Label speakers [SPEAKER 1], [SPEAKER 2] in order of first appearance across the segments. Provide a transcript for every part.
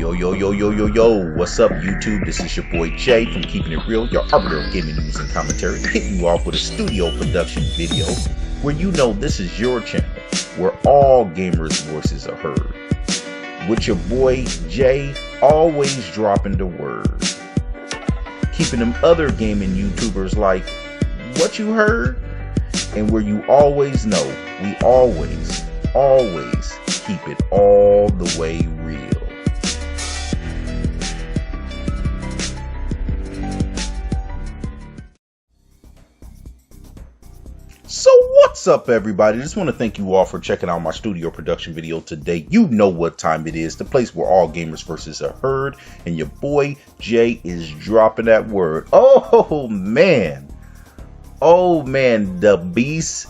[SPEAKER 1] Yo, what's up, YouTube? This is your boy Jay from Keeping It Real, your arbiter of gaming news and commentary, hitting you off with a studio production video where you know this is your channel, where all gamers' voices are heard. With your boy Jay, always dropping the word. Keeping them other gaming YouTubers like, what you heard? And where you always know, we always keep it all the way real. So what's up, everybody? Just want to thank you all for checking out my studio production video today. You know what time it is, the place where all gamers voices are heard, and your boy Jay is dropping that word. Oh man, the beast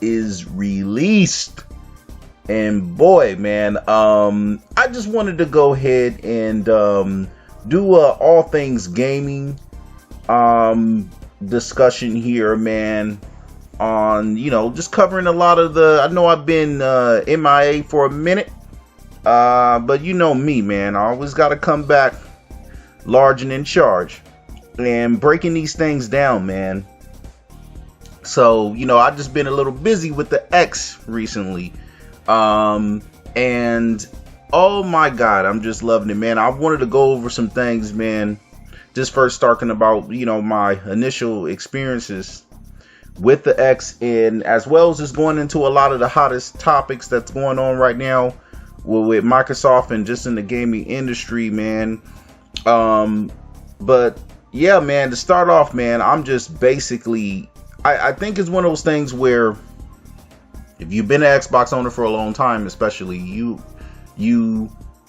[SPEAKER 1] is released. And boy, man, I just wanted to go ahead and do all things gaming discussion here, man, on, you know, just covering a lot of I know I've been MIA for a minute, but you know me, man, I always got to come back large and in charge and breaking these things down, man. So, you know, I've just been a little busy with the X recently. And oh my God, I'm just loving it, man. I wanted to go over some things, man. Just first talking about, you know, my initial experiences with the X, and as well as just going into a lot of the hottest topics that's going on right now with Microsoft and just in the gaming industry, man. But yeah, man, to start off, man, I'm just basically, I think it's one of those things where if you've been an Xbox owner for a long time, especially, you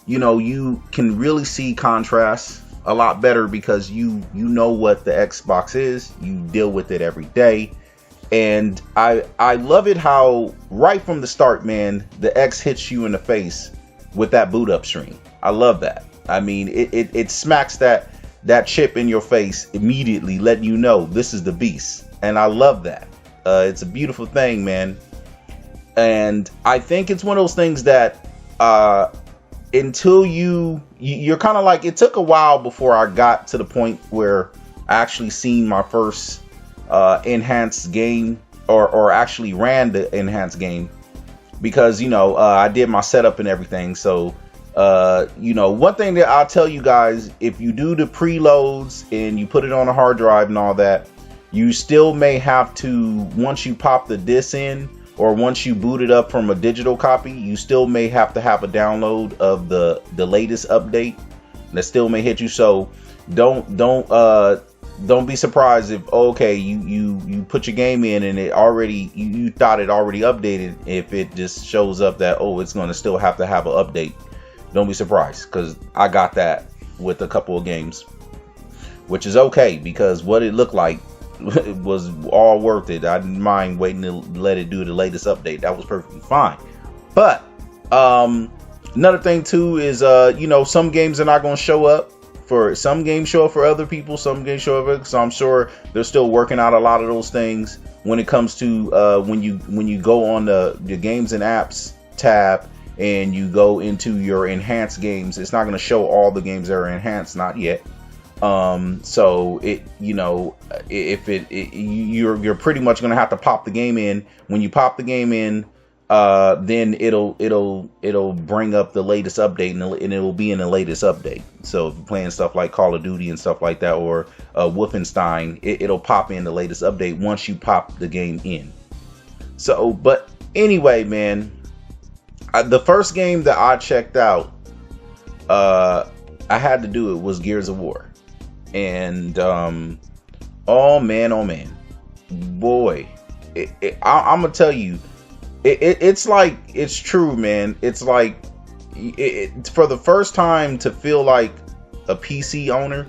[SPEAKER 1] know, you can really see contrasts a lot better because you know what the Xbox is. You deal with it every day. And I love it how right from the start, man, the X hits you in the face with that boot up screen. I love that. I mean, it smacks that chip in your face immediately, letting you know this is the beast. And I love that. It's a beautiful thing, man. And I think it's one of those things that until you're kind of like, it took a while before I got to the point where I actually seen my first enhanced game or actually ran the enhanced game, because, you know, I did my setup and everything. So, you know, one thing that I'll tell you guys, if you do the preloads and you put it on a hard drive and all that, you still may have to, once you pop the disc in, or once you boot it up from a digital copy, you still may have to have a download of the latest update that still may hit you. So don't be surprised if, okay, you put your game in and it already, you thought it already updated, if it just shows up that, oh, it's going to still have to have an update. Don't be surprised, because I got that with a couple of games, which is okay, because what it looked like was all worth it. I didn't mind waiting to let it do the latest update. That was perfectly fine. But another thing too is, you know, some games are not going to show up. For some games show up for other people, some games show up, so I'm sure they're still working out a lot of those things when it comes to when you go on the games and apps tab and you go into your enhanced games. It's not going to show all the games that are enhanced, not yet. So it, you know, if you're pretty much going to have to pop the game in. When you pop the game in, then it'll bring up the latest update, and it'll be in the latest update. So if you're playing stuff like Call of Duty and stuff like that, or Wolfenstein, it'll pop in the latest update once you pop the game in. So, but anyway, man, the first game that I checked out, I had to do it, was Gears of War. And oh man, boy, I'm gonna tell you, it's like, it's true, man. It's like, for the first time to feel like a PC owner,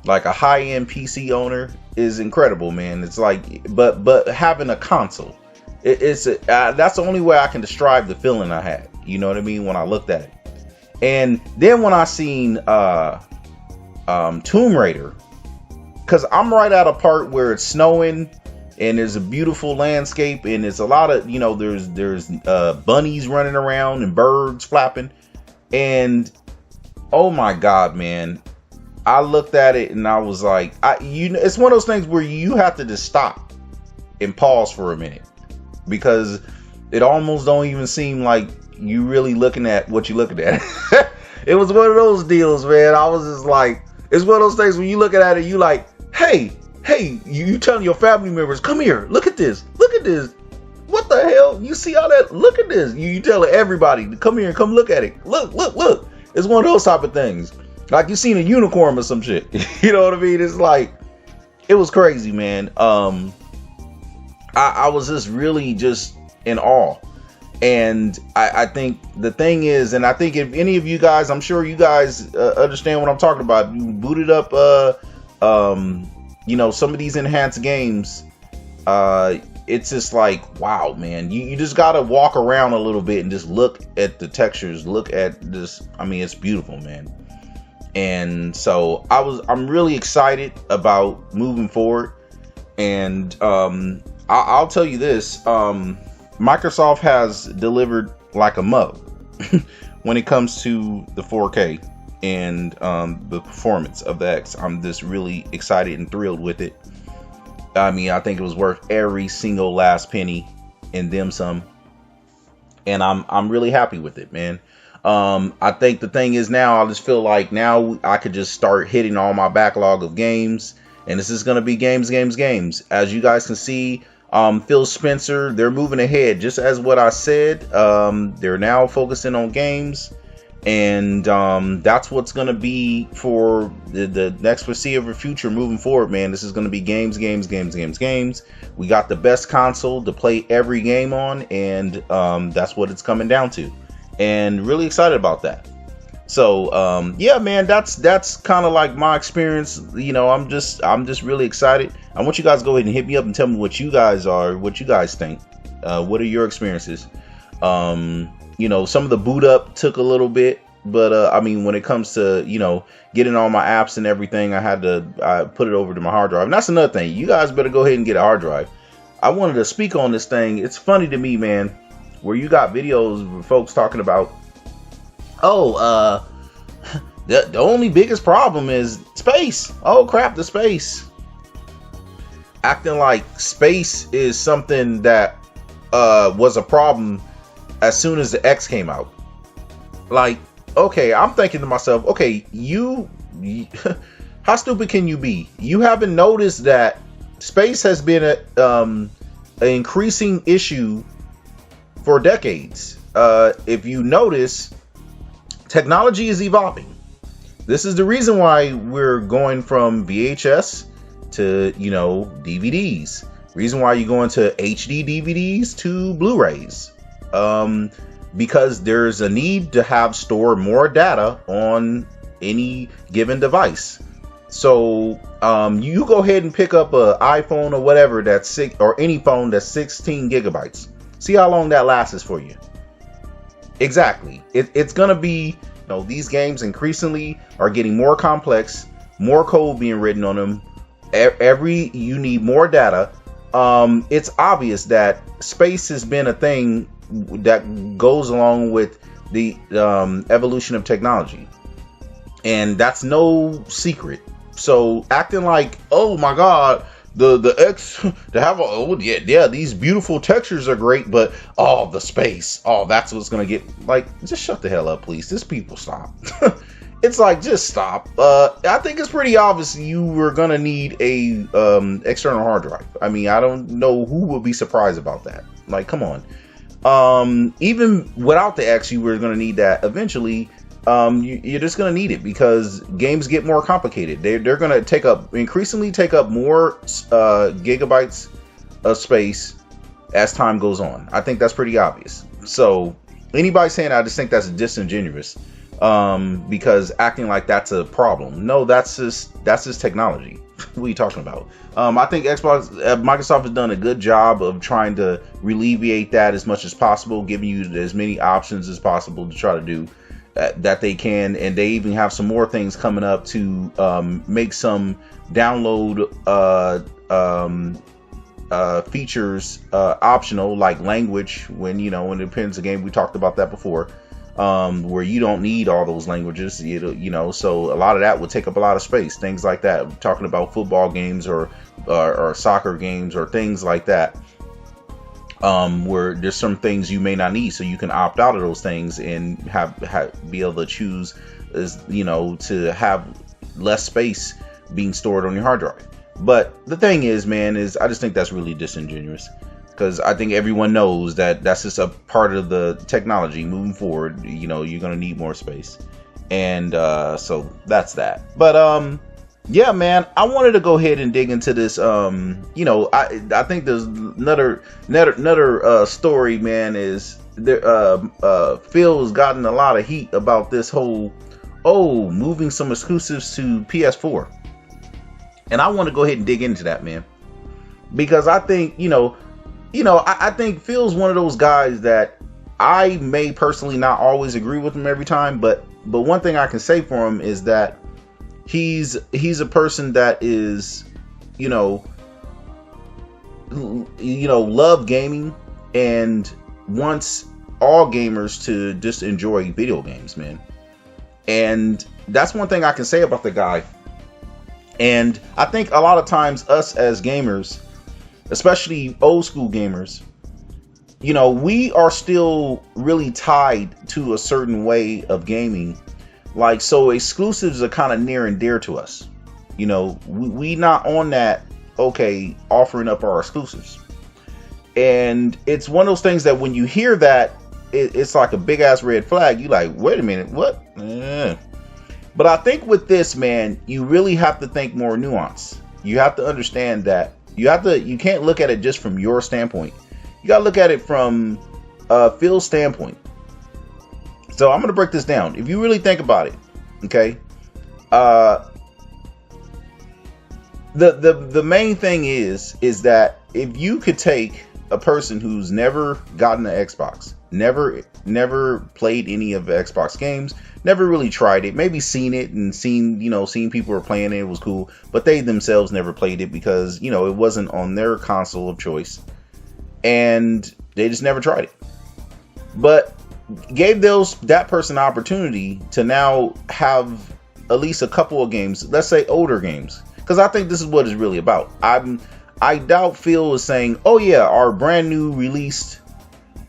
[SPEAKER 1] like a high-end PC owner, is incredible, man. It's like, but having a console, that's the only way I can describe the feeling I had. You know what I mean? When I looked at it, and then when I seen Tomb Raider, because I'm right at a part where it's snowing and there's a beautiful landscape, and it's a lot of, you know, there's bunnies running around and birds flapping, and Oh my God, man. I looked at it and I was like, it's one of those things where you have to just stop and pause for a minute, because it almost don't even seem like you really looking at what you're looking at. It was one of those deals, man. I was just like, it's one of those things when you looking at it, you like, hey, you telling your family members, come here, look at this. What the hell? You see all that? Look at this. You telling everybody to come here and come look at it. Look. It's one of those type of things. Like you seen a unicorn or some shit. You know what I mean? It's like, it was crazy, man. I was just really just in awe. And I think the thing is, and I think if any of you guys, I'm sure you guys understand what I'm talking about. You booted up, some of these enhanced games. It's just like, wow, man. You just gotta walk around a little bit and just look at the textures. Look at this. I mean, it's beautiful, man. And so I'm really excited about moving forward. And I'll tell you this. Microsoft has delivered like a mug when it comes to the 4K and the performance of the X. I'm just really excited and thrilled with it. I mean, I think it was worth every single last penny and then some. And I'm really happy with it, man. I think the thing is now, I just feel like now I could just start hitting all my backlog of games. And this is going to be games. As you guys can see, Phil Spencer, they're moving ahead just as what I said. They're now focusing on games, and that's what's going to be for the next foreseeable future moving forward, man. This is going to be games. We got the best console to play every game on, and that's what it's coming down to, and really excited about that. So yeah, man, that's kind of like my experience. You know, I'm just really excited. I want you guys to go ahead and hit me up and tell me what you guys think. What are your experiences? Some of the boot up took a little bit, but I mean, when it comes to, getting all my apps and everything, I put it over to my hard drive. And that's another thing. You guys better go ahead and get a hard drive. I wanted to speak on this thing. It's funny to me, man, where you got videos with folks talking about, the only biggest problem is space. Oh crap, the space. Acting like space is something that was a problem as soon as the X came out. Like, okay, I'm thinking to myself, okay, you how stupid can you be? You haven't noticed that space has been an increasing issue for decades. If you notice, technology is evolving. This is the reason why we're going from VHS to, DVDs. Reason why you're going to HD DVDs to Blu-rays. Because there's a need to store more data on any given device. So you go ahead and pick up an iPhone or whatever or any phone that's 16 gigabytes. See how long that lasts for you. Exactly. It's gonna be, these games increasingly are getting more complex, more code being written on them. You need more data. It's obvious that space has been a thing that goes along with the evolution of technology, and that's no secret. So acting like, oh my God, the X to have these beautiful textures are great, but the space, that's what's gonna get, like, just shut the hell up, please. Just people stop. It's like, just stop. I think it's pretty obvious you were gonna need a external hard drive. I mean, I don't know who would be surprised about that. Like, come on. Even without the X, you were gonna need that eventually. You're just gonna need it because games get more complicated. They're gonna increasingly take up more gigabytes of space as time goes on. I think that's pretty obvious. So anybody saying that, I just think that's disingenuous. Because acting like that's a problem. No, that's just technology. What are you talking about? I think Microsoft has done a good job of trying to alleviate that as much as possible, giving you as many options as possible to try to do that they can, and they even have some more things coming up to make some download features optional, like language, when it depends. Again, we talked about that before. where you don't need all those languages. You know, so a lot of that would take up a lot of space. Things like that. I'm talking about football games or soccer games or things like that. Where there's some things you may not need, so you can opt out of those things and be able to choose, as you know, to have less space being stored on your hard drive. But the thing is, man, is I just think that's really disingenuous, because I think everyone knows that that's just a part of the technology moving forward. You know, you're gonna need more space, and so that's that. But yeah, man, I wanted to go ahead and dig into this. You know, I think there's another story, man. Is there? Phil's gotten a lot of heat about this whole moving some exclusives to PS4, and I want to go ahead and dig into that, man, because I think I think Phil's one of those guys that I may personally not always agree with him every time, but one thing I can say for him is that he's a person that is, love gaming and wants all gamers to just enjoy video games, man. And that's one thing I can say about the guy. And I think a lot of times us as gamers, especially old school gamers, we are still really tied to a certain way of gaming. Like, so exclusives are kind of near and dear to us. We not on that, offering up our exclusives. And it's one of those things that when you hear that, it's like a big ass red flag. You like, wait a minute, what? But I think with this, man, you really have to think more nuance. You have to understand that you can't look at it just from your standpoint. You got to look at it from Phil's standpoint. So I'm going to break this down. If you really think about it, okay? The main thing is that if you could take a person who's never gotten an Xbox, never played any of the Xbox games, never really tried it, maybe seen it and seen people were playing it, it was cool, but they themselves never played it because, it wasn't on their console of choice, and they just never tried it. But gave that person an opportunity to now have at least a couple of games, let's say older games, because I think this is what it's really about. I doubt Phil is saying, oh yeah, our brand new released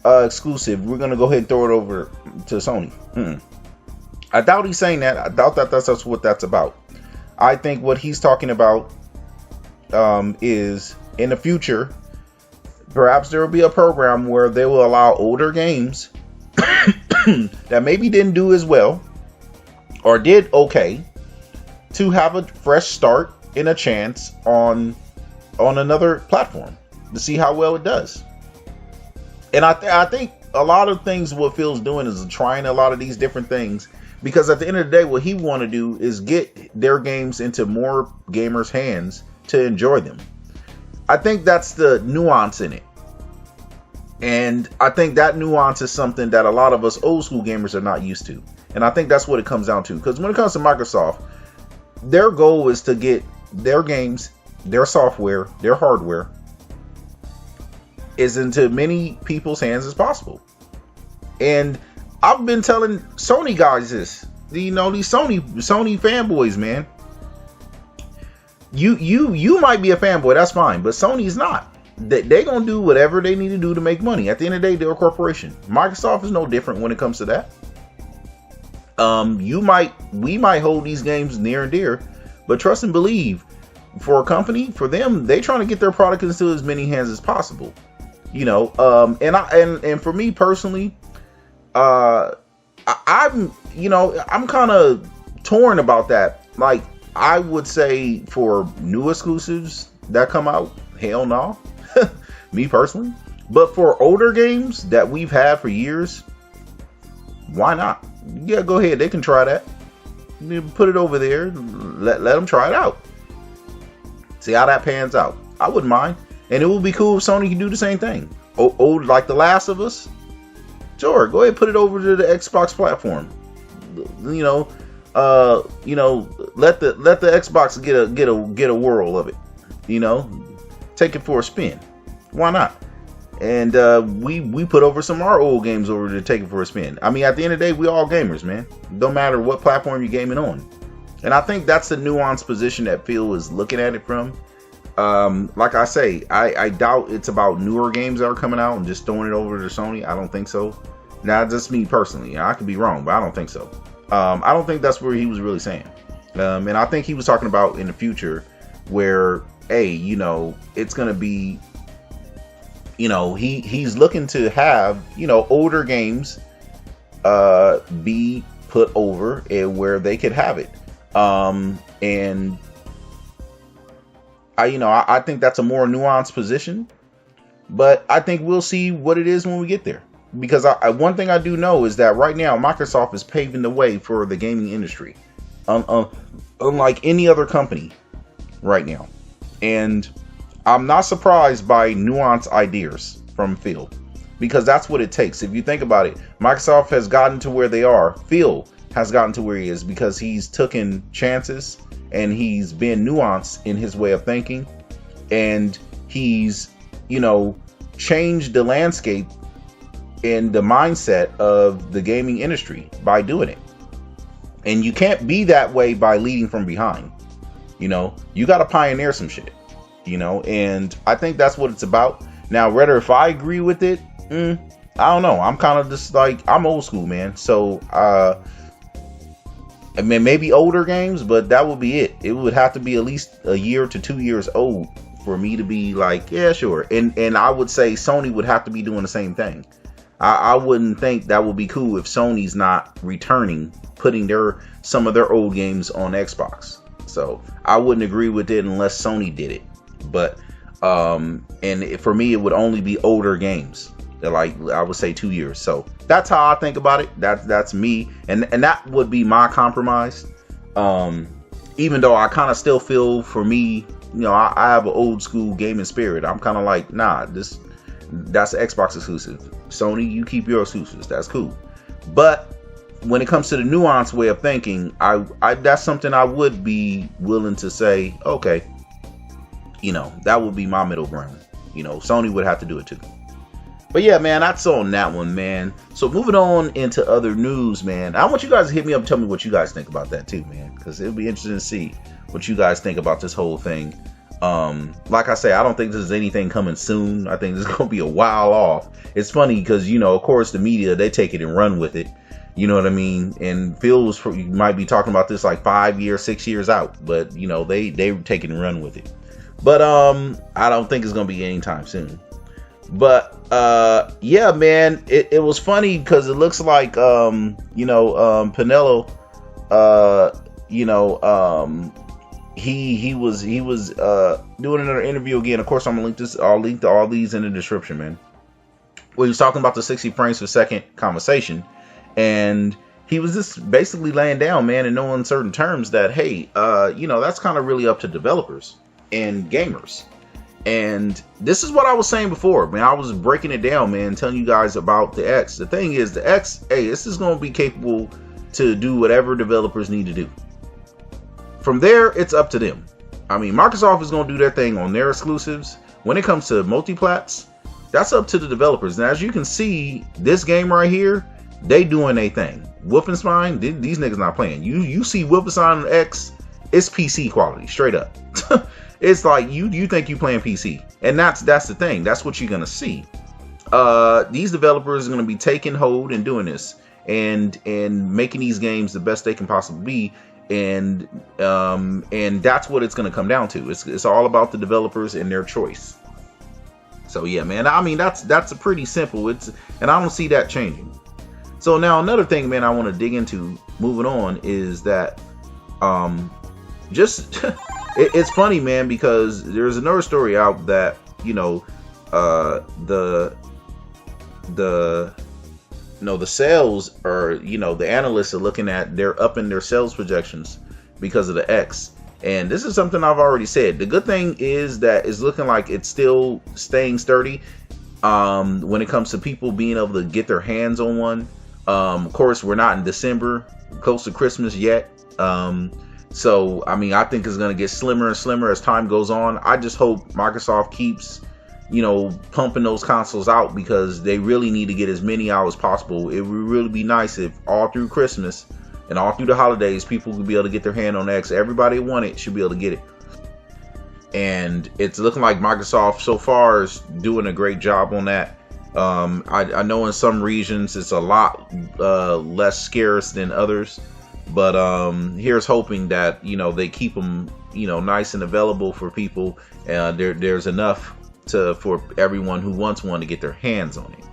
[SPEAKER 1] exclusive, we're gonna go ahead and throw it over to Sony. I doubt he's saying that. I doubt that that's what that's about. I think what he's talking about is in the future, perhaps there will be a program where they will allow older games that maybe didn't do as well or did okay to have a fresh start and a chance on another platform to see how well it does. And I think a lot of things what Phil's doing is trying a lot of these different things, because at the end of the day, what he want to do is get their games into more gamers' hands to enjoy them. I think that's the nuance in it. And I think that nuance is something that a lot of us old school gamers are not used to. And I think that's what it comes down to. Because when it comes to Microsoft, their goal is to get their games, their software, their hardware is into many people's hands as possible. And I've been telling Sony guys this, these Sony fanboys, man. You might be a fanboy, that's fine, but Sony's not. They gonna do whatever they need to do to make money. At the end of the day, they're a corporation. Microsoft is no different when it comes to that. We might hold these games near and dear, but trust and believe, for a company, for them, they trying to get their product into as many hands as possible. And for me personally, I'm kind of torn about that. Like, I would say for new exclusives that come out, hell no. Me personally. But for older games that we've had for years, why not? Yeah, go ahead. They can try that. Put it over there. Let them try it out. See how that pans out. I wouldn't mind. And it would be cool if Sony could do the same thing. Like The Last of Us. Sure, go ahead and put it over to the Xbox platform. Let the Xbox get a whirl of it. Take it for a spin. Why not? And we put over some of our old games over to take it for a spin. I mean, at the end of the day, we all gamers, man. Don't matter what platform you're gaming on. And I think that's the nuanced position that Phil is looking at it from. Like I say, I doubt it's about newer games that are coming out and just throwing it over to Sony. I don't think so. Now, just me personally. I could be wrong, but I don't think so. I don't think that's what he was really saying. And I think he was talking about in the future where, hey, you know, it's going to be, you know, he's looking to have, you know, older games be put over and where they could have it. And I think that's a more nuanced position, but I think we'll see what it is when we get there. Because one thing I do know is that right now Microsoft is paving the way for the gaming industry, unlike any other company right now. And I'm not surprised by nuanced ideas from Phil, because that's what it takes. If you think about it, Microsoft has gotten to where they are. Phil has gotten to where he is because he's taken chances and he's been nuanced in his way of thinking, and he's, you know, changed the landscape and the mindset of the gaming industry by doing it. And you can't be that way by leading from behind. You know, you got to pioneer some shit, you know, and I think that's what it's about. Now, whether if I agree with it, I don't know. I'm kind of just like, I'm old school, man. So, I mean, maybe older games, but that would be it. It would have to be at least a year to 2 years old for me to be like, yeah, sure. And I would say Sony would have to be doing the same thing. I wouldn't think that would be cool if Sony's not returning, putting some of their old games on Xbox. So I wouldn't agree with it unless Sony did it. But and for me, it would only be older games. Like I would say 2 years. So that's how I think about it. That's me, and that would be my compromise. Even though I kind of still feel, for me, you know, I have an old school gaming spirit. I'm kind of like, nah, that's Xbox exclusive. Sony, you keep your exclusives. That's cool. But when it comes to the nuanced way of thinking, I that's something I would be willing to say, okay, you know, that would be my middle ground. You know, Sony would have to do it too. But yeah, man, that's on that one, man. So moving on into other news, man. I want you guys to hit me up and tell me what you guys think about that too, man. Because it'll be interesting to see what you guys think about this whole thing. Like I say, I don't think there's anything coming soon. I think this is going to be a while off. It's funny because, you know, of course, the media, they take it and run with it. You know what I mean? And Phil might be talking about this like 5 years, 6 years out. But, you know, they take it and run with it. But I don't think it's going to be anytime soon. But yeah, man, it was funny because it looks like Pinello, he was doing another interview again. Of course, I'll link to all these in the description, man. Where he was talking about the 60 frames per second conversation, and he was just basically laying down, man, in no uncertain terms that, hey, that's kind of really up to developers and gamers. And this is what I was saying before, man. I was breaking it down, man, telling you guys about the X. The thing is, the X, hey, this is going to be capable to do whatever developers need to do. From there, it's up to them. I mean, Microsoft is going to do their thing on their exclusives. When it comes to multiplats, that's up to the developers. Now, as you can see, this game right here, they doing their thing. Wolfenstein, these niggas not playing. You see Wolfenstein on X, it's PC quality, straight up. It's like you think you playing PC, and that's the thing. That's what you're gonna see. These developers are gonna be taking hold and doing this, and making these games the best they can possibly be, and that's what it's gonna come down to. It's all about the developers and their choice. So yeah, man. I mean, that's a pretty simple. And I don't see that changing. So now another thing, man, I want to dig into moving on is that just. It's funny, man, because there's another story out that, the sales are, the analysts are looking at, they're upping their sales projections because of the X. And this is something I've already said. The good thing is that it's looking like it's still staying sturdy when it comes to people being able to get their hands on one. Of course, we're not in December, close to Christmas yet. So, I mean, I think it's going to get slimmer and slimmer as time goes on. I just hope Microsoft keeps pumping those consoles out because they really need to get as many out as possible. It would really be nice if all through Christmas and all through the holidays, people could be able to get their hand on X. Everybody who want it should be able to get it. And it's looking like Microsoft so far is doing a great job on that. I know in some regions it's a lot less scarce than others, but here's hoping that they keep them nice and available for people. There's enough for everyone who wants one to get their hands on it.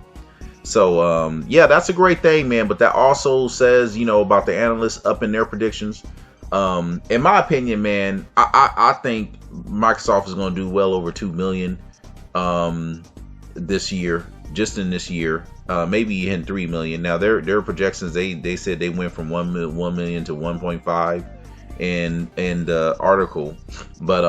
[SPEAKER 1] So yeah, that's a great thing, man. But that also says about the analysts upping their predictions. In my opinion, man, I think Microsoft is going to do well over 2 million this year, just in this year, maybe in 3 million. Now their projections, they said they went from 1 million to 1.5 in the article, but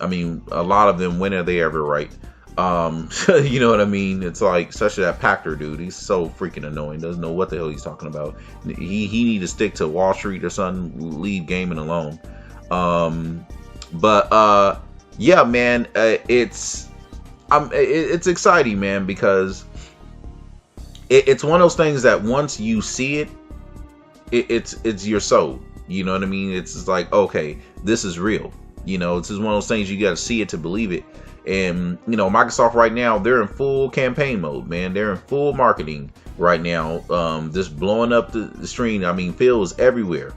[SPEAKER 1] I mean, a lot of them, when are they ever right? You know what I mean? It's like, such that Pachter dude, he's so freaking annoying, doesn't know what the hell he's talking about. He need to stick to Wall Street or something, leave gaming alone. But yeah, man, it's exciting, man, because it's one of those things that once you see it, it's your soul. You know what I mean? It's just like, okay, this is real. This is one of those things you got to see it to believe it. And Microsoft right now, they're in full campaign mode, man. They're in full marketing right now, just blowing up the stream. I mean, Phil is everywhere,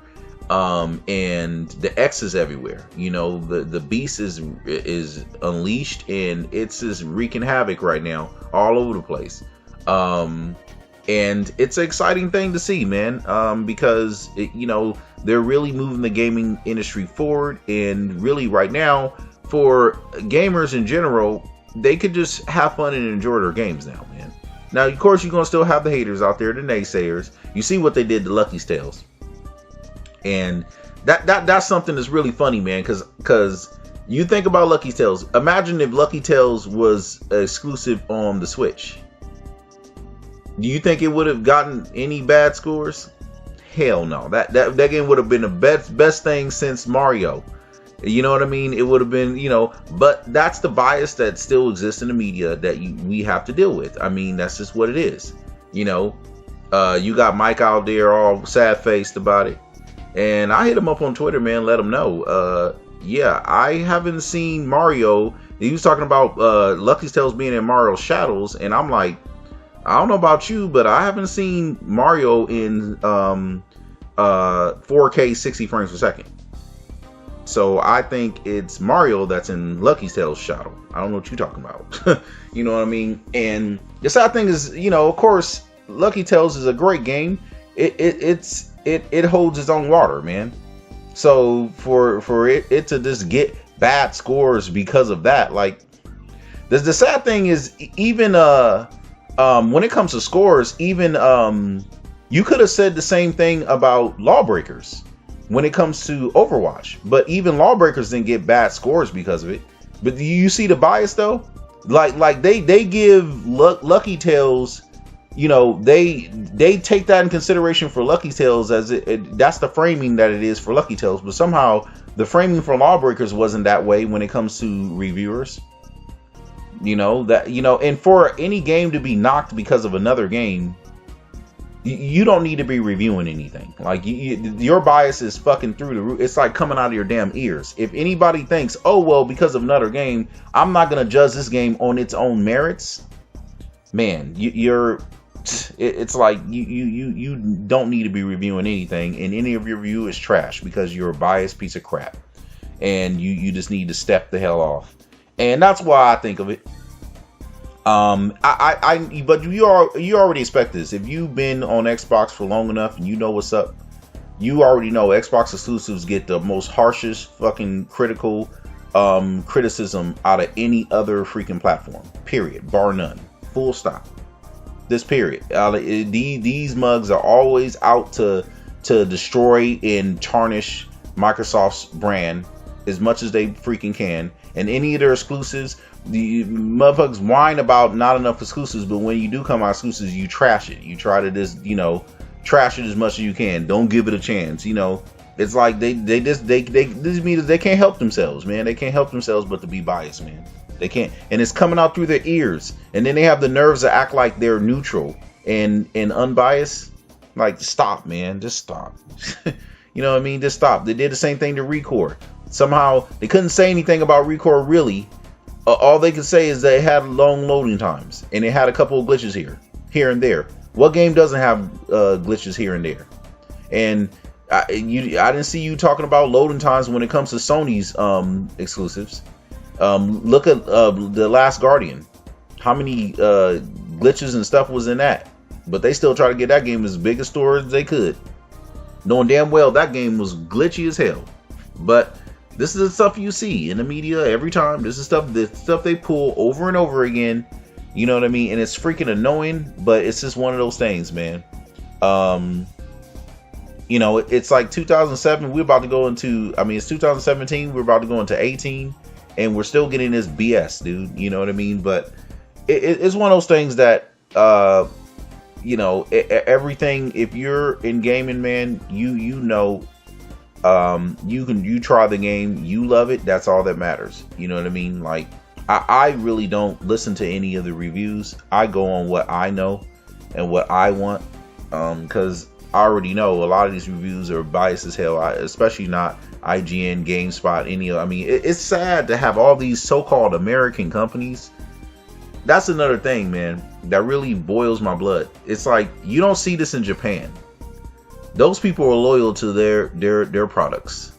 [SPEAKER 1] and the X is everywhere. The beast is unleashed, and it's just wreaking havoc right now all over the place. And it's an exciting thing to see, man, because they're really moving the gaming industry forward. And really right now, for gamers in general, they could just have fun and enjoy their games now, man. Now, of course, you're going to still have the haters out there, the naysayers. You see what they did to Lucky's Tales. And that's something that's really funny, man, because you think about Lucky's Tales. Imagine if Lucky Tales was exclusive on the Switch. Do you think it would have gotten any bad scores? Hell no. That game would have been the best thing since Mario. You know what I mean? It would have been, but that's the bias that still exists in the media that we have to deal with. I mean, that's just what it is. You got Mike out there all sad-faced about it. And I hit him up on Twitter, man, let him know. Yeah, I haven't seen Mario. He was talking about Lucky's Tales being in Mario Shadows, and I'm like, I don't know about you, but I haven't seen Mario in 4K 60 frames per second. So I think it's Mario that's in Lucky's Tales Shadow. I don't know what you're talking about. You know what I mean? And the sad thing is, of course, Lucky Tales is a great game. It holds its own water, man. So for it to just get bad scores because of that, like, the sad thing is, even when it comes to scores, even you could have said the same thing about Lawbreakers when it comes to Overwatch, but even Lawbreakers didn't get bad scores because of it. But do you see the bias though? Like they give Lucky Tales, they take that in consideration for Lucky Tales as that's the framing that it is for Lucky Tales, but somehow the framing for Lawbreakers wasn't that way when it comes to reviewers. And for any game to be knocked because of another game, you don't need to be reviewing anything. Like, your bias is fucking through the roof. It's like coming out of your damn ears. If anybody thinks, oh well, because of another game, I'm not gonna judge this game on its own merits, man, it's like you don't need to be reviewing anything, and any of your review is trash because you're a biased piece of crap, and you just need to step the hell off. And that's why I think of it. But you already expect this. If you've been on Xbox for long enough and you know what's up, you already know Xbox exclusives get the most harshest fucking critical criticism out of any other freaking platform. Period. Bar none. Full stop. This period. These mugs are always out to destroy and tarnish Microsoft's brand as much as they freaking can. And any of their exclusives, the motherfuckers whine about not enough exclusives, but when you do come out exclusives, you trash it. You try to just, trash it as much as you can. Don't give it a chance. It's like this means they can't help themselves, man. They can't help themselves but to be biased, man. They can't, and it's coming out through their ears, and then they have the nerves to act like they're neutral and unbiased. Like, stop, man, just stop. You know what I mean? Just stop. They did the same thing to Recore. Somehow they couldn't say anything about Recore really. All they could say is they had long loading times, and it had a couple of glitches here and there. What game doesn't have glitches here and there? And I didn't see you talking about loading times when it comes to Sony's exclusives. Look at The Last Guardian. How many glitches and stuff was in that? But they still try to get that game as big a store as they could, knowing damn well that game was glitchy as hell. But this is the stuff you see in the media every time. This is the stuff they pull over and over again. You know what I mean? And it's freaking annoying, but it's just one of those things, man. You know, it's like 2007. We're about to go into, I mean, it's 2017. We're about to go into 18, and we're still getting this BS, dude. You know what I mean? But it's one of those things that, you know, everything. If you're in gaming, man, you know, you try the game, you love it. That's all that matters. You know what I mean? Like, I really don't listen to any of the reviews. I go on what I know and what I want, because I already know a lot of these reviews are biased as hell. Especially not IGN, GameSpot, any of. I mean, it's sad to have all these so-called American companies. That's another thing, man, that really boils my blood. It's like, you don't see this in Japan. Those people are loyal to their products.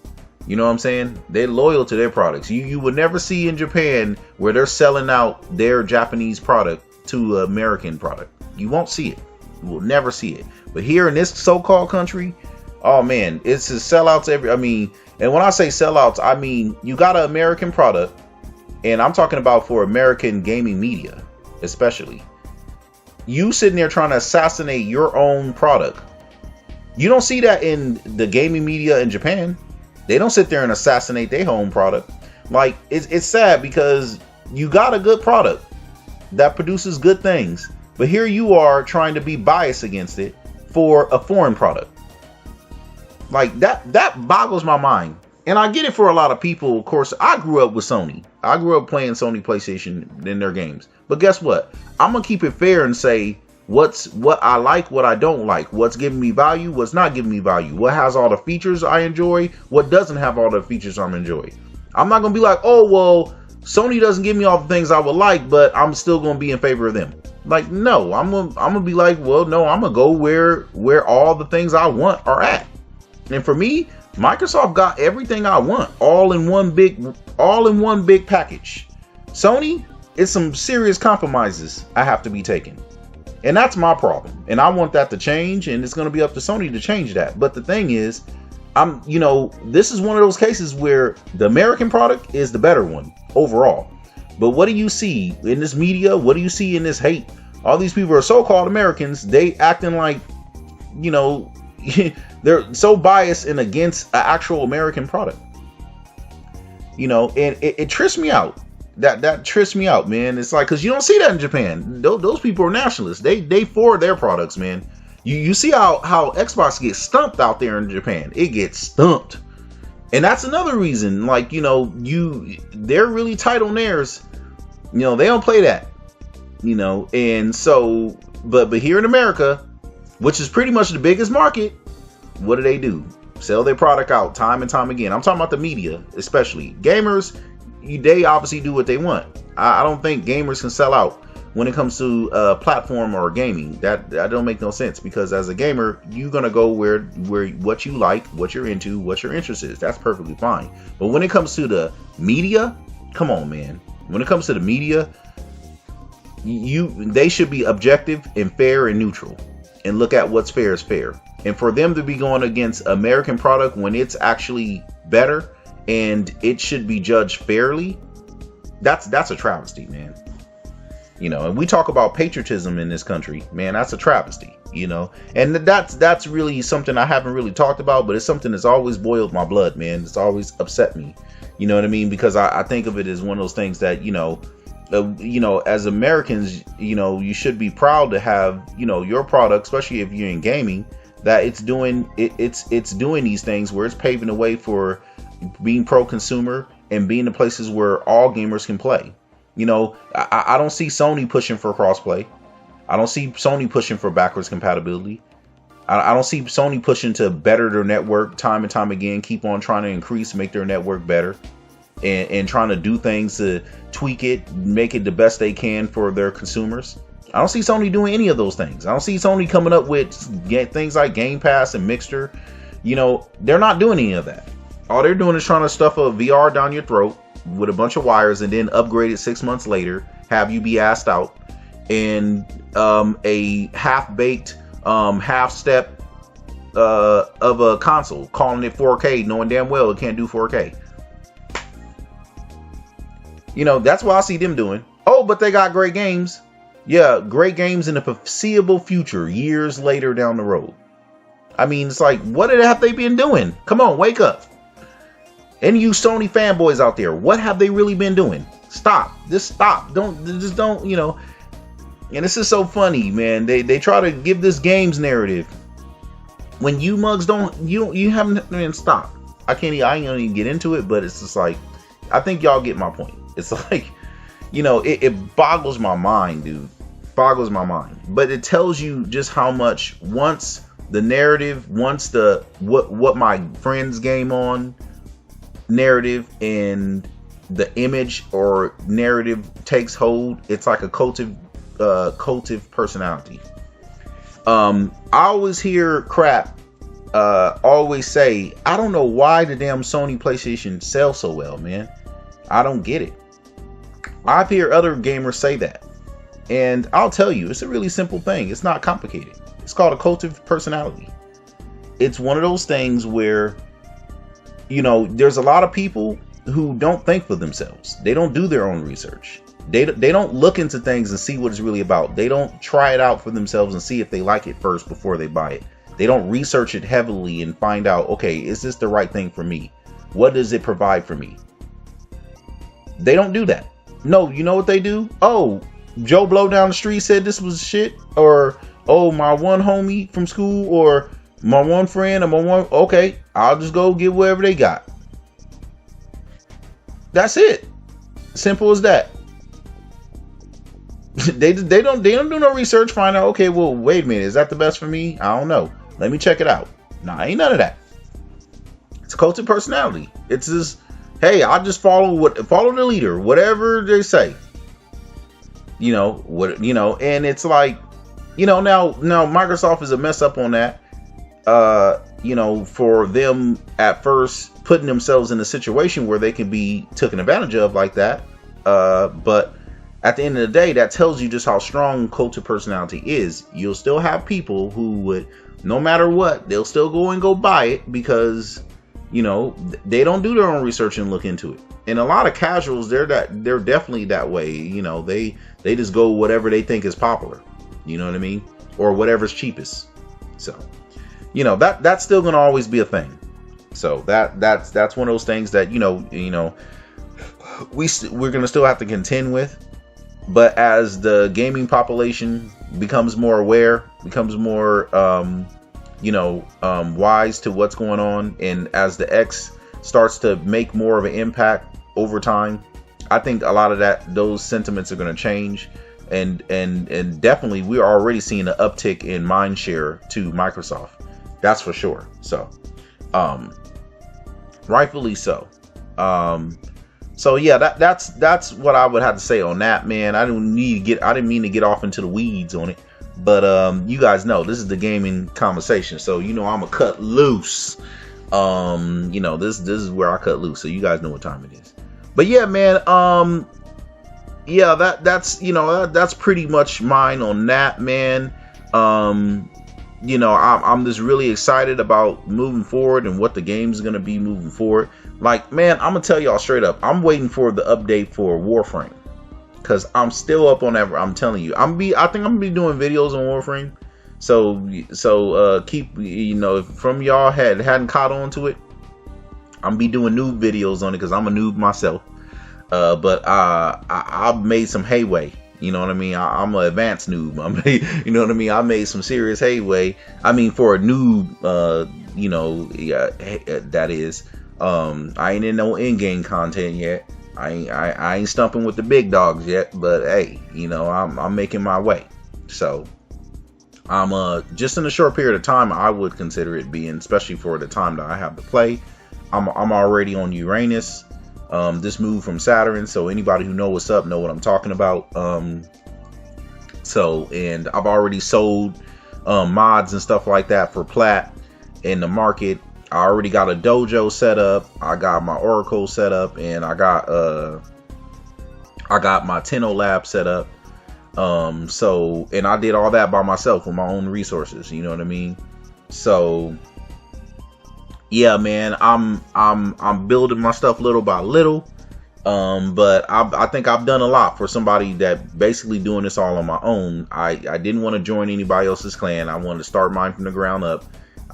[SPEAKER 1] You know what I'm saying? They're loyal to their products. You would never see in Japan where they're selling out their Japanese product to an American product. You won't see it. You will never see it. But here in this so-called country, oh man, it's just sellouts I mean, and when I say sellouts, I mean, you got an American product, and I'm talking about for American gaming media, especially. You sitting there trying to assassinate your own product. You don't see that in the gaming media in Japan. They don't sit there and assassinate their home product. Like, it's sad because you got a good product that produces good things, but here you are trying to be biased against it for a foreign product. Like, that boggles my mind. And I get it for a lot of people. Of course, I grew up with Sony. I grew up playing Sony PlayStation in their games. But guess what? I'm going to keep it fair and say what I like, what I don't like, what's giving me value, what's not giving me value, what has all the features I enjoy, what doesn't have all the features I'm enjoy. I'm not going to be like, oh, well, Sony doesn't give me all the things I would like, but I'm still going to be in favor of them. Like, no, I'm going to be like, well, no, I'm going to go where all the things I want are at. And for me, Microsoft got everything I want all in one big package. Sony, it's some serious compromises I have to be taking. And that's my problem. And I want that to change, and it's going to be up to Sony to change that. But the thing is, this is one of those cases where the American product is the better one overall. But what do you see in this media? What do you see in this hate? All these people are so-called Americans. They acting like, you know, they're so biased and against an actual American product. You know, and it trips me out. That trips me out, man. It's like, because you don't see that in Japan. Those people are nationalists. They for their products, man. You see how Xbox gets stumped out there in Japan. It gets stumped. And that's another reason, like, you know, they're really tight on theirs. You know, they don't play that. You know, and so, but here in America, which is pretty much the biggest market, what do? Sell their product out time and time again. I'm talking about the media, especially. Gamers, they obviously do what they want. I don't think gamers can sell out when it comes to platform or gaming. That don't make no sense, because as a gamer, you're gonna go where what you like, what you're into, what your interest is. That's perfectly fine. But when it comes to the media, come on, man. When it comes to the media, they should be objective and fair and neutral, and look at what's fair is fair. And for them to be going against American product when it's actually better and it should be judged fairly, that's a travesty, man. You know, and we talk about patriotism in this country, man, that's a travesty, you know. And that's really something I haven't really talked about, but it's something that's always boiled my blood, man. It's always upset me. You know what I mean? Because I think of it as one of those things that, you know, as Americans, you know, you should be proud to have, you know, your product, especially if you're in gaming, that it's doing these things where it's paving the way for being pro-consumer and being the places where all gamers can play. You know, I don't see Sony pushing for crossplay. I don't see Sony pushing for backwards compatibility. I don't see Sony pushing to better their network time and time again, keep on trying to increase, make their network better, and trying to do things to tweak it, make it the best they can for their consumers. I don't see Sony doing any of those things. I don't see Sony coming up with things like Game Pass and Mixer. You know, they're not doing any of that. All they're doing is trying to stuff a VR down your throat with a bunch of wires and then upgrade it 6 months later, have you be assed out, and a half-baked, half-step of a console, calling it 4K, knowing damn well it can't do 4K. You know, that's what I see them doing. Oh, but they got great games. Yeah, great games in the foreseeable future, years later down the road. I mean, it's like, what have they been doing? Come on, wake up. Any of you Sony fanboys out there, what have they really been doing? Stop. Just stop. Don't, you know. And this is so funny, man. They try to give this games narrative. When you mugs you haven't, man, stop. I ain't gonna even get into it, but it's just like, I think y'all get my point. It's like, you know, it boggles my mind, dude. Boggles my mind. But it tells you just how much once the narrative, once the what my friends game on narrative and the image or narrative takes hold, it's like a cultive personality. I always hear crap always say, I don't know why the damn Sony PlayStation sells so well, man. I don't get it. I've heard other gamers say that. And I'll tell you, it's a really simple thing. It's not complicated. It's called a cultive personality. It's one of those things where, you know, there's a lot of people who don't think for themselves. They don't do their own research. They don't look into things and see what it's really about. They don't try it out for themselves and see if they like it first before they buy it. They don't research it heavily and find out, okay, is this the right thing for me? What does it provide for me? They don't do that. No, you know what they do? Oh, Joe Blow down the street said this was shit. Or, oh, my one homie from school, or my one friend, or my one, okay, I'll just go get whatever they got. That's it. Simple as that. They don't do no research, find out, okay, well, wait a minute, is that the best for me? I don't know. Let me check it out. Nah, ain't none of that. It's a cultive personality. It's just, hey, I'll just follow the leader, whatever they say. You know, and it's like, you know, now Microsoft is a mess up on that. You know, for them at first putting themselves in a situation where they can be taken advantage of like that. But at the end of the day, that tells you just how strong cultive personality is. You'll still have people who would, no matter what, they'll still go buy it because, you know, they don't do their own research and look into it. And a lot of casuals, they're definitely that way. You know, they just go whatever they think is popular. You know what I mean? Or whatever's cheapest. So, you know, that's still going to always be a thing. So that's one of those things that, you know, we're going to still have to contend with. But as the gaming population becomes more aware, becomes more, wise to what's going on, and as the X starts to make more of an impact over time, I think a lot of those sentiments are going to change, and definitely we're already seeing an uptick in mind share to Microsoft. That's for sure. So, rightfully so. So yeah, that's what I would have to say on that, man. I didn't mean to get off into the weeds on it, but you guys know this is the gaming conversation, so you know I'm gonna cut loose. You know, this is where I cut loose, so you guys know what time it is. But yeah, man, yeah, that's pretty much mine on that, man. You know, I'm just really excited about moving forward and what the game's gonna be moving forward. Like, man, I'm gonna tell y'all straight up, I'm waiting for the update for Warframe, cause I'm still up on that. I'm telling you, I think I'm gonna be doing videos on Warframe. So keep, you know, if from y'all hadn't caught on to it, I'm be doing noob videos on it because I'm a noob myself. But I've made some headway. You know what I mean? I'm an advanced noob. You know what I mean? I made some serious headway. I mean, for a noob, you know, yeah, that is. I ain't in no in-game content yet. I ain't stumping with the big dogs yet, but hey, you know, I'm making my way. So I'm just in a short period of time, I would consider it being, especially for the time that I have to play. I'm already on Uranus. This move from Saturn, so anybody who know what's up know what I'm talking about. So, and I've already sold mods and stuff like that for Plat in the market. I already got a dojo set up. I got my Oracle set up, and I got my Tenno Lab set up. So, and I did all that by myself with my own resources. You know what I mean? So, yeah, man, I'm building my stuff little by little. But I think I've done a lot for somebody that basically doing this all on my own. I didn't want to join anybody else's clan. I wanted to start mine from the ground up.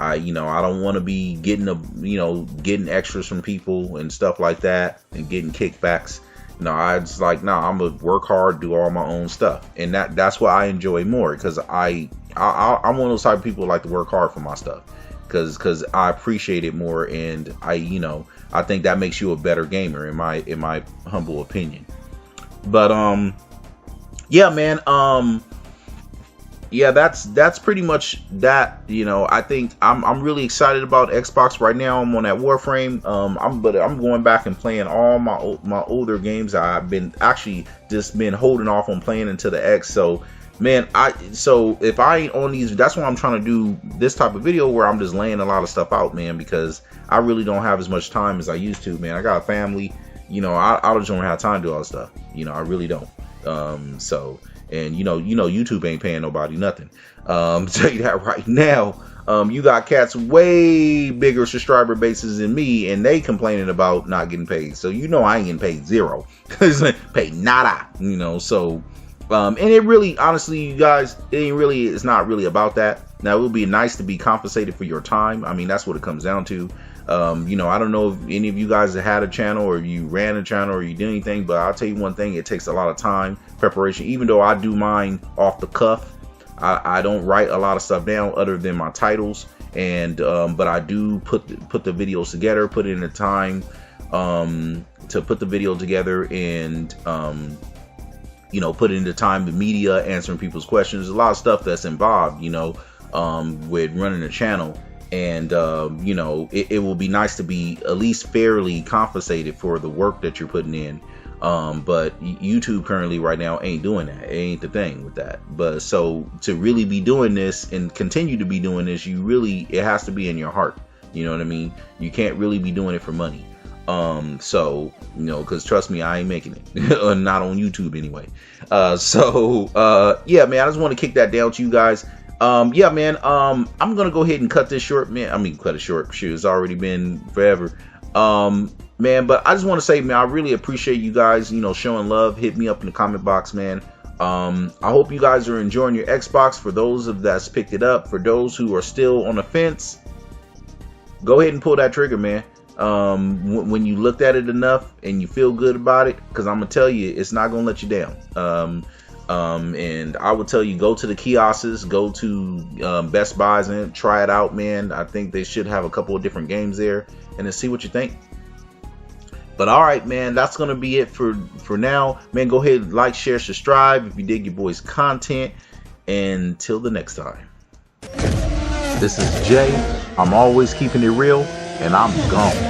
[SPEAKER 1] I don't want to be getting extras from people and stuff like that and getting kickbacks. I just like, I'm gonna work hard, do all my own stuff, and that's what I enjoy more, because I'm one of those type of people who like to work hard for my stuff, because I appreciate it more, and I think that makes you a better gamer, in my humble opinion. But yeah, man, yeah, that's pretty much that. I think I'm really excited about Xbox right now. I'm on that Warframe. I'm going back and playing all my older games. I've been actually just been holding off on playing into the X. So, man, so if I ain't on these, that's why I'm trying to do this type of video where I'm just laying a lot of stuff out, man, because I really don't have as much time as I used to, man. I got a family, I just don't have time to do all this stuff. I really don't. So, and YouTube ain't paying nobody nothing. Tell you that right now. You got cats way bigger subscriber bases than me, and they complaining about not getting paid. So I ain't getting paid zero. Paid nada. So and it really, honestly, you guys, it's not really about that. Now, it would be nice to be compensated for your time. I mean, that's what it comes down to. I don't know if any of you guys have had a channel, or you ran a channel, or you did anything, but I'll tell you one thing, it takes a lot of time, preparation. Even though I do mine off the cuff, I don't write a lot of stuff down other than my titles, and but I do put the videos together, put in the time to put the video together, and put in the time, the media, answering people's questions. There's a lot of stuff that's involved, with running a channel. And it will be nice to be at least fairly compensated for the work that you're putting in, but YouTube currently right now ain't doing that. It ain't the thing with that. But so to really be doing this and continue to be doing this, it has to be in your heart. You know what I mean? You can't really be doing it for money. So because trust me, I ain't making it. Not on YouTube anyway. Yeah, man, I just want to kick that down to you guys. Yeah, man, I'm gonna go ahead and cut this short, man. I mean, cut it short. Shoot, it's already been forever. Man, but I just want to say, man, I really appreciate you guys, showing love. Hit me up in the comment box, man. I hope you guys are enjoying your Xbox. For those that's picked it up, for those who are still on the fence, go ahead and pull that trigger, man. When you looked at it enough and you feel good about it, because I'm gonna tell you, it's not gonna let you down. And I would tell you, go to the kiosks, go to Best Buys and try it out, man. I think they should have a couple of different games there, and then see what you think. But all right, man, that's gonna be it for now, man. Go ahead, like, share, subscribe if you dig your boy's content. And till the next time, this is Jay. I'm always keeping it real, and I'm gone.